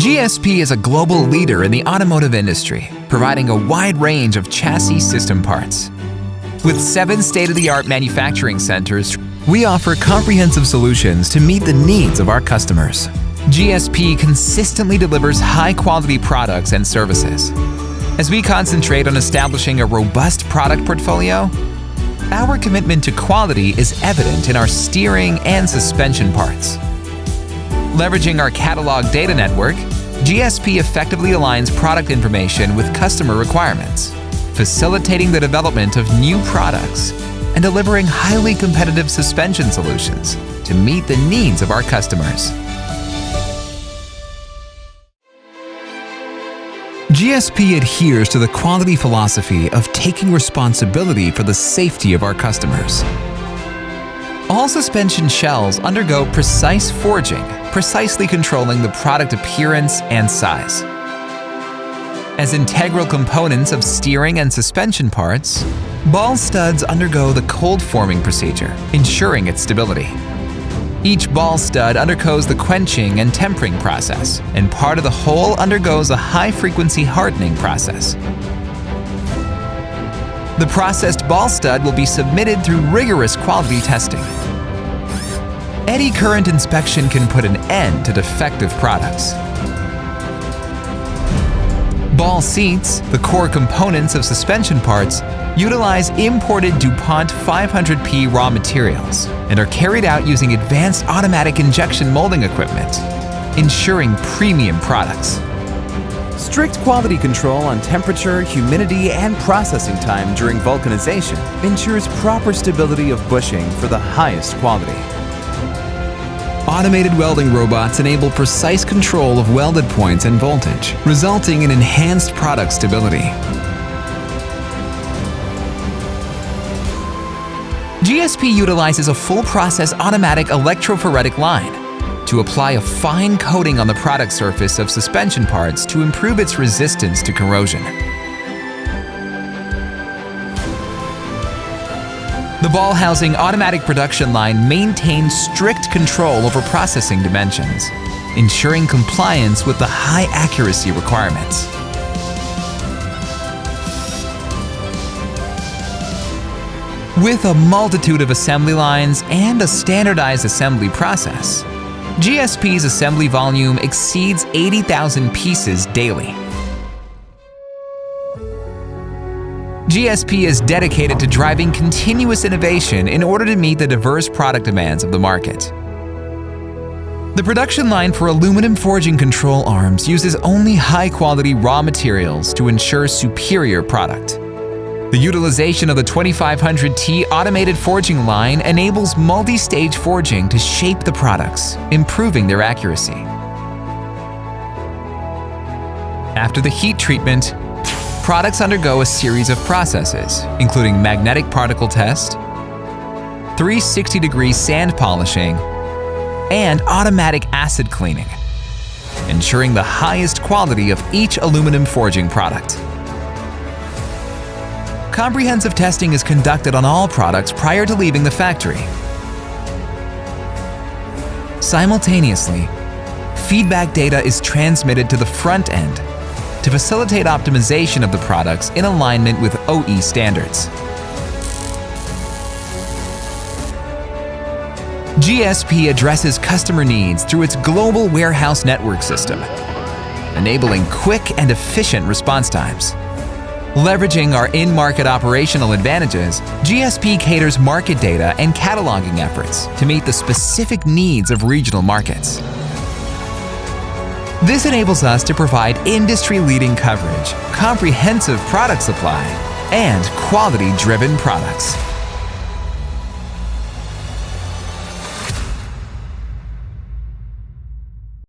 GSP is a global leader in the automotive industry, providing a wide range of chassis system parts. With 7 state-of-the-art manufacturing centers, we offer comprehensive solutions to meet the needs of our customers. GSP consistently delivers high-quality products and services. As we concentrate on establishing a robust product portfolio, our commitment to quality is evident in our steering and suspension parts. Leveraging our catalog data network, GSP effectively aligns product information with customer requirements, facilitating the development of new products and delivering highly competitive suspension solutions to meet the needs of our customers. GSP adheres to the quality philosophy of taking responsibility for the safety of our customers. All suspension shells undergo precise forging, precisely controlling the product appearance and size. As integral components of steering and suspension parts, ball studs undergo the cold forming procedure, ensuring its stability. Each ball stud undergoes the quenching and tempering process, and part of the whole undergoes a high-frequency hardening process. The processed ball stud will be submitted through rigorous quality testing. Eddy current inspection can put an end to defective products. Ball seats, the core components of suspension parts, utilize imported DuPont 500P raw materials and are carried out using advanced automatic injection molding equipment, ensuring premium products. Strict quality control on temperature, humidity, and processing time during vulcanization ensures proper stability of bushing for the highest quality. Automated welding robots enable precise control of welded points and voltage, resulting in enhanced product stability. GSP utilizes a full-process automatic electrophoretic line to apply a fine coating on the product surface of suspension parts to improve its resistance to corrosion. The ball housing automatic production line maintains strict control over processing dimensions, ensuring compliance with the high accuracy requirements. With a multitude of assembly lines and a standardized assembly process, GSP's assembly volume exceeds 80,000 pieces daily. GSP is dedicated to driving continuous innovation in order to meet the diverse product demands of the market. The production line for aluminum forging control arms uses only high-quality raw materials to ensure superior product. The utilization of the 2500T automated forging line enables multi-stage forging to shape the products, improving their accuracy. After the heat treatment, products undergo a series of processes, including magnetic particle test, 360-degree sand polishing, and automatic acid cleaning, ensuring the highest quality of each aluminum forging product. Comprehensive testing is conducted on all products prior to leaving the factory. Simultaneously, feedback data is transmitted to the front end to facilitate optimization of the products in alignment with OE standards. GSP addresses customer needs through its global warehouse network system, enabling quick and efficient response times. Leveraging our in-market operational advantages, GSP caters market data and cataloging efforts to meet the specific needs of regional markets. This enables us to provide industry-leading coverage, comprehensive product supply, and quality-driven products.